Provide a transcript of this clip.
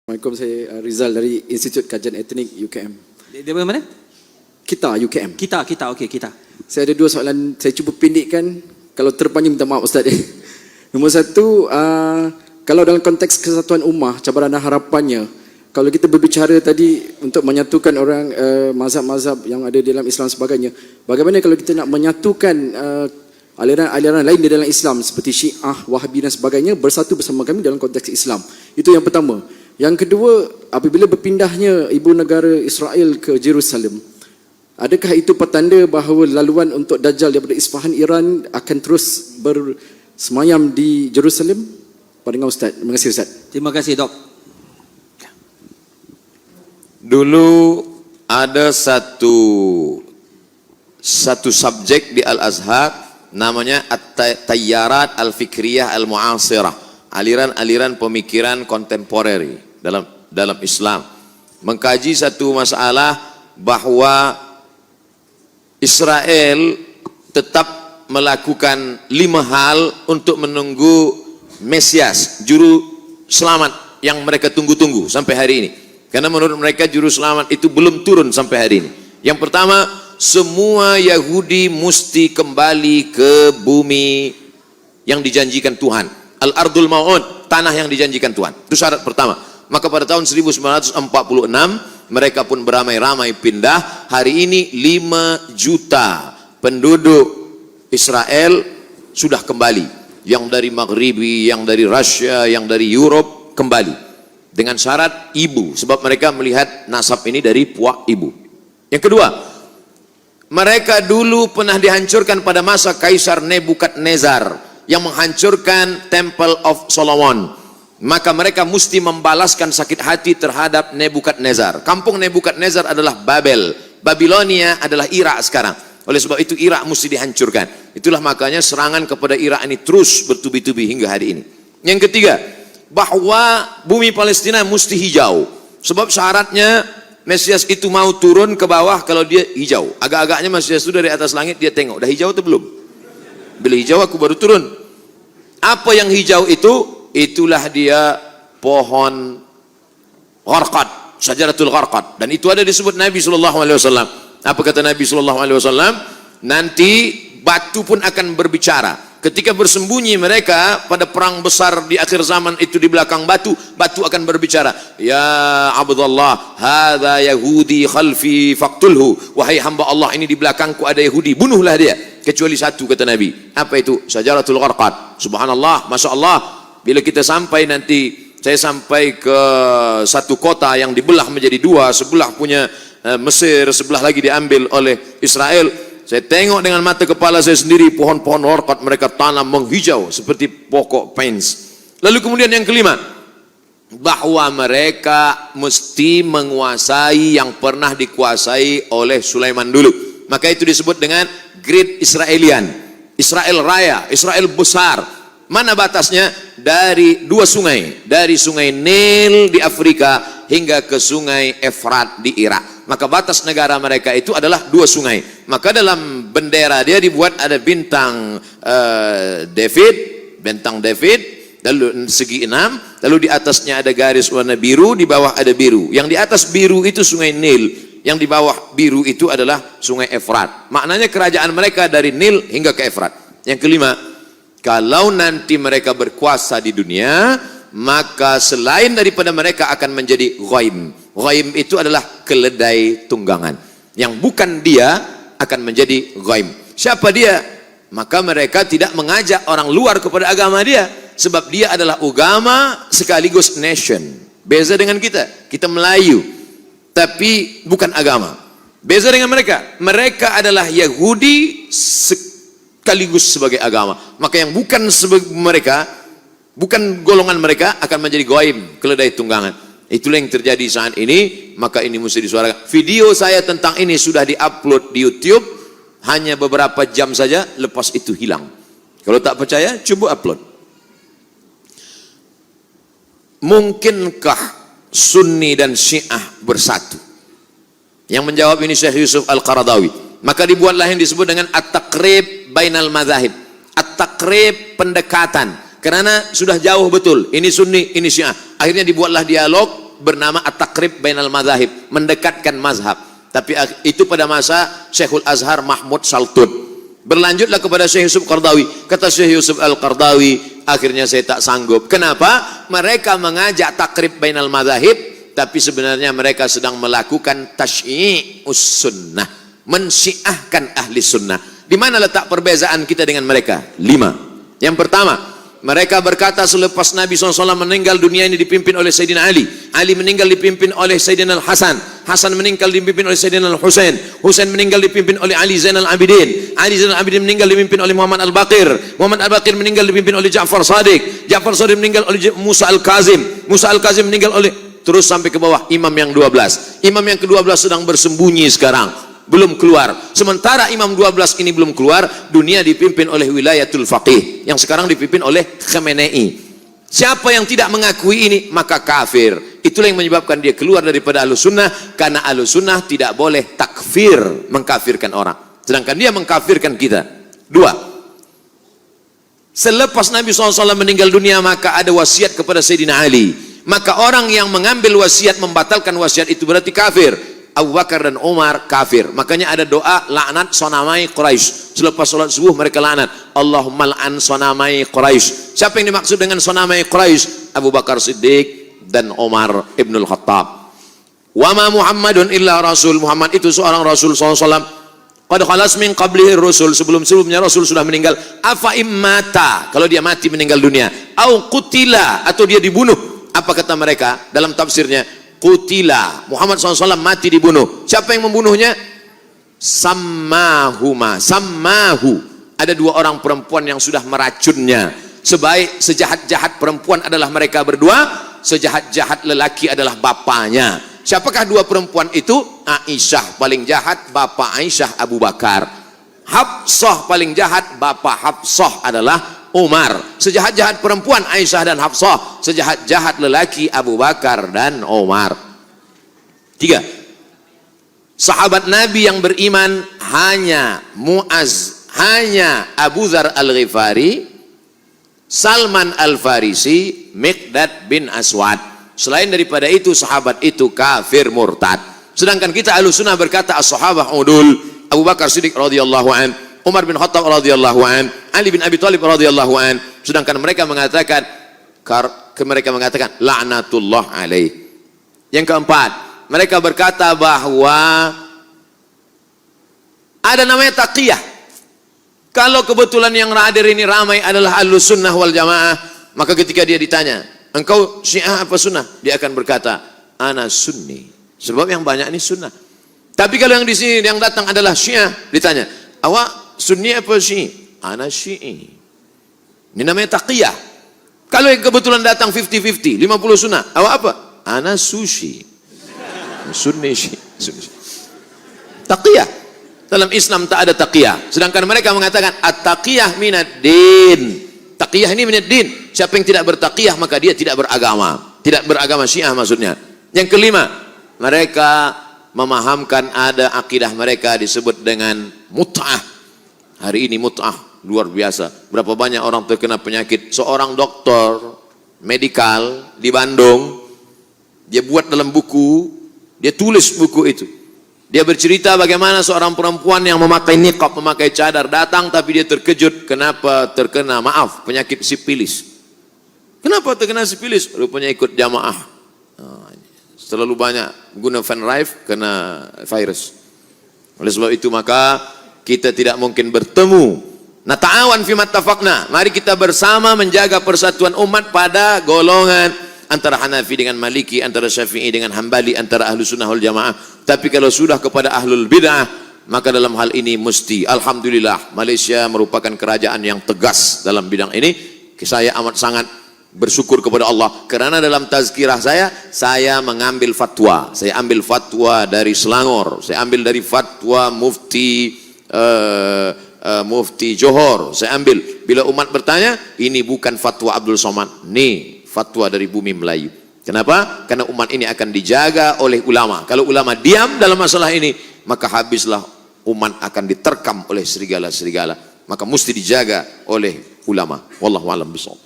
Assalamualaikum, saya Rizal dari Institut Kajian Etnik UKM. Dia mana? Kita UKM. Kita, okey, kita. Saya ada dua soalan, saya cuba pendekkan. Kalau terpanjang minta maaf Ustaz. Nombor satu, kalau dalam konteks kesatuan ummah, cabaran dan harapannya, kalau kita berbicara tadi untuk menyatukan orang mazhab-mazhab yang ada di dalam Islam sebagainya, bagaimana kalau kita nak menyatukan aliran-aliran lain di dalam Islam seperti Syiah, Wahabi dan sebagainya bersatu bersama kami dalam konteks Islam? Itu yang pertama. Yang kedua, apabila berpindahnya ibu negara Israel ke Jerusalem, adakah itu petanda bahawa laluan untuk Dajjal daripada Isfahan, Iran akan terus bersemayam di Jerusalem? Pandangan Ustaz. Terima kasih Ustaz. Terima kasih Dok. Dulu ada satu subjek di Al-Azhar namanya At-Tayyarat Al-Fikriyah Al-Mu'asirah, aliran-aliran pemikiran kontemporer dalam Islam, mengkaji satu masalah bahawa Israel tetap melakukan 5 hal untuk menunggu Mesias, juru selamat yang mereka tunggu-tunggu sampai hari ini. Karena menurut mereka juru selamat itu belum turun sampai hari ini. Yang pertama, semua Yahudi mesti kembali ke bumi yang dijanjikan Tuhan. Al-Ardul Mau'ud, tanah yang dijanjikan Tuhan. Itu syarat pertama. Maka pada tahun 1946 mereka pun beramai-ramai pindah. Hari ini 5 juta penduduk Israel sudah kembali. Yang dari Maghribi, yang dari Rusia, yang dari Europe kembali. Dengan syarat ibu, sebab mereka melihat nasab ini dari puak ibu. Yang kedua, mereka dulu pernah dihancurkan pada masa Kaisar Nebukadnezar yang menghancurkan Temple of Solomon. Maka mereka mesti membalaskan sakit hati terhadap Nebukadnezar. Kampung Nebukadnezar adalah Babel, Babilonia adalah Irak sekarang. Oleh sebab itu Irak mesti dihancurkan. Itulah makanya serangan kepada Irak ini terus bertubi-tubi hingga hari ini. Yang ketiga, bahwa bumi Palestina mesti hijau. Sebab syaratnya Mesias itu mau turun ke bawah kalau dia hijau. Agak-agaknya Mesias itu dari atas langit dia tengok, dah hijau atau belum? Bila hijau aku baru turun. Apa yang hijau itu? Itulah dia pohon gharqad, syajaratul gharqad. Dan itu ada disebut Nabi SAW. Apa kata Nabi SAW? Nanti batu pun akan berbicara. Ketika bersembunyi mereka pada perang besar di akhir zaman itu di belakang batu, batu akan berbicara. Ya Abdullah, hadza Yahudi khalfi faqtulhu. Wahai hamba Allah, ini di belakangku ada Yahudi, bunuhlah dia. Kecuali satu, kata Nabi. Apa itu? Syajaratul gharqad. Subhanallah, Masya Allah. Bila kita sampai nanti, saya sampai ke satu kota yang dibelah menjadi 2, sebelah punya Mesir, sebelah lagi diambil oleh Israel. Saya tengok dengan mata kepala saya sendiri, pohon-pohon gharqad mereka tanam menghijau seperti pokok pines. Lalu kemudian yang kelima, bahwa mereka mesti menguasai yang pernah dikuasai oleh Sulaiman dulu. Maka itu disebut dengan Great Israelian, Israel Raya, Israel besar. Mana batasnya? Dari 2 sungai, dari sungai Nil di Afrika hingga ke sungai Efrat di Irak. Maka batas negara mereka itu adalah 2 sungai. Maka dalam bendera dia dibuat ada bintang David, lalu segi 6, lalu di atasnya ada garis warna biru, di bawah ada biru. Yang di atas biru itu sungai Nil, yang di bawah biru itu adalah sungai Efrat. Maknanya kerajaan mereka dari Nil hingga ke Efrat. Yang kelima, kalau nanti mereka berkuasa di dunia, maka selain daripada mereka akan menjadi ghaim. Ghaim itu adalah keledai tunggangan. Yang bukan dia akan menjadi ghaim. Siapa dia? Maka mereka tidak mengajak orang luar kepada agama dia. Sebab dia adalah agama sekaligus nation. Beza dengan kita. Kita Melayu. Tapi bukan agama. Beza dengan mereka. Mereka adalah Yahudi sekaligus sebagai agama. Maka yang bukan mereka, bukan golongan mereka akan menjadi ghaim, keledai tunggangan. Itulah yang terjadi saat ini. Maka ini mesti disuarakan. Video saya tentang ini sudah diupload di YouTube, hanya beberapa jam saja, lepas itu hilang. Kalau tak percaya, coba upload. Mungkinkah Sunni dan Syiah bersatu? Yang menjawab ini Syekh Yusuf Al-Qaradawi. Maka dibuatlah yang disebut dengan At-Taqrib Bainal Madzahib. At-Taqrib, pendekatan. Karena sudah jauh betul. Ini Sunni, ini Syiah. Akhirnya dibuatlah dialog bernama At-Taqrib Bainal Madzahib, mendekatkan mazhab. Tapi itu pada masa Syekhul Azhar Mahmud Saltud. Berlanjutlah kepada Syekh Yusuf Qardawi. Kata Syekh Yusuf Al-Qardawi, akhirnya saya tak sanggup. Kenapa? Mereka mengajak takrib bainal madzahib, tapi sebenarnya mereka sedang melakukan tasyyi'us sunnah, mensyiahkan ahli sunnah. Di mana letak perbezaan kita dengan mereka? 5. Yang pertama, mereka berkata selepas Nabi SAW meninggal, dunia ini dipimpin oleh Sayyidina Ali. Ali meninggal dipimpin oleh Sayyidina Al-Hasan. Hasan meninggal dipimpin oleh Sayyidina Al-Husain. Husain meninggal dipimpin oleh Ali Zainal Abidin. Ali Zainal Abidin meninggal dipimpin oleh Muhammad Al-Baqir. Muhammad Al-Baqir meninggal dipimpin oleh Ja'far Shadiq. Ja'far Shadiq meninggal oleh Musa Al-Kazim. Musa Al-Kazim meninggal oleh, terus sampai ke bawah, imam yang 12. Imam yang ke-12 sedang bersembunyi sekarang, belum keluar. Sementara imam 12 ini belum keluar, dunia dipimpin oleh wilayatul faqih yang sekarang dipimpin oleh Khamenei. Siapa yang tidak mengakui ini maka kafir. Itulah yang menyebabkan dia keluar daripada Ahlus Sunnah, karena Ahlus Sunnah tidak boleh takfir, mengkafirkan orang, sedangkan dia mengkafirkan kita. 2. Selepas Nabi SAW meninggal dunia, maka ada wasiat kepada Sayyidina Ali. Maka orang yang mengambil wasiat membatalkan wasiat itu berarti kafir. Abu Bakar dan Umar kafir. Makanya ada doa laknat sonamai Quraisy. Selepas sholat subuh mereka laknat, Allahumma la'an sonamai Quraisy. Siapa yang dimaksud dengan sonamai Quraisy? Abu Bakar Siddiq dan Umar Ibnul Khattab. Wa ma Muhammadun illa rasul. Muhammad itu seorang Rasul SAW. Qad khalas min qablihi rusul. Sebelum-sebelumnya Rasul sudah meninggal. Afa immata, kalau dia mati meninggal dunia. Au qutila, atau dia dibunuh. Apa kata mereka dalam tafsirnya? Qutila, Muhammad SAW mati dibunuh. Siapa yang membunuhnya? Sammahuma, sammahu. Ada 2 orang perempuan yang sudah meracunnya. Sejahat-jahat perempuan adalah mereka berdua, sejahat-jahat lelaki adalah bapaknya. Siapakah 2 perempuan itu? Aisyah paling jahat, bapak Aisyah Abu Bakar. Hafsah paling jahat, bapak Hafsah adalah Umar. Sejahat-jahat perempuan Aisyah dan Hafsah, sejahat-jahat lelaki Abu Bakar dan Umar. 3. Sahabat Nabi yang beriman hanya Muaz, hanya Abu Dzar Al-Ghifari, Salman Al-Farisi, Miqdad bin Aswad. Selain daripada itu, sahabat itu kafir murtad. Sedangkan kita Ahlussunnah berkata as-sahabah udul. Abu Bakar Siddiq radhiyallahu an, Umar bin Khattab radhiyallahu an, Ali bin Abi Thalib radhiyallahu an. Sedangkan mereka mengatakan laknatullah alaih. Yang keempat, mereka berkata bahwa ada namanya taqiyah. Kalau kebetulan yang hadir ini ramai adalah Ahlus Sunnah wal Jamaah, maka ketika dia ditanya, engkau Syiah apa Sunnah? Dia akan berkata, ana Sunni. Sebab yang banyak ini Sunnah. Tapi kalau yang di sini yang datang adalah Syiah, ditanya, awak Sunni apa Syi'i? Ana Syi'i. Ini namanya taqiyah. Kalau yang kebetulan datang 50-50, 50 Sunnah, awak apa? Ana Sushi. Sunni Syi'i. Taqiyah. Dalam Islam tak ada taqiyah. Sedangkan mereka mengatakan at-taqiyah minad din. Taqiyah ini minad din. Siapa yang tidak bertaqiyah maka dia tidak beragama. Tidak beragama Syiah maksudnya. Yang kelima, mereka memahamkan ada akidah mereka disebut dengan mut'ah. Hari ini mut'ah luar biasa. Berapa banyak orang terkena penyakit. Seorang dokter medikal di Bandung, dia buat dalam buku, dia tulis buku itu. Dia bercerita bagaimana seorang perempuan yang memakai niqab, memakai cadar datang, tapi dia terkejut kenapa terkena, maaf, penyakit sipilis. Kenapa terkena sipilis? Rupanya ikut jamaah. Terlalu banyak guna Van Rife kena virus. Oleh sebab itu maka kita tidak mungkin bertemu. Nata'awan fi mattafaqna. Mari kita bersama menjaga persatuan umat pada golongan antara Hanafi dengan Maliki, antara Syafi'i dengan Hambali, antara Ahlus Sunnah wal Jamaah. Tapi kalau sudah kepada Ahlul Bid'ah, maka dalam hal ini mesti, alhamdulillah, Malaysia merupakan kerajaan yang tegas dalam bidang ini. Saya amat sangat bersyukur kepada Allah, kerana dalam tazkirah saya mengambil fatwa. Saya ambil fatwa dari Selangor, saya ambil dari fatwa Mufti Johor, saya ambil. Bila umat bertanya, ini bukan fatwa Abdul Somad, ini fatwa dari bumi Melayu. Kenapa? Karena umat ini akan dijaga oleh ulama. Kalau ulama diam dalam masalah ini, maka habislah umat, akan diterkam oleh serigala-serigala. Maka mesti dijaga oleh ulama. Wallahu a'lam bishawab.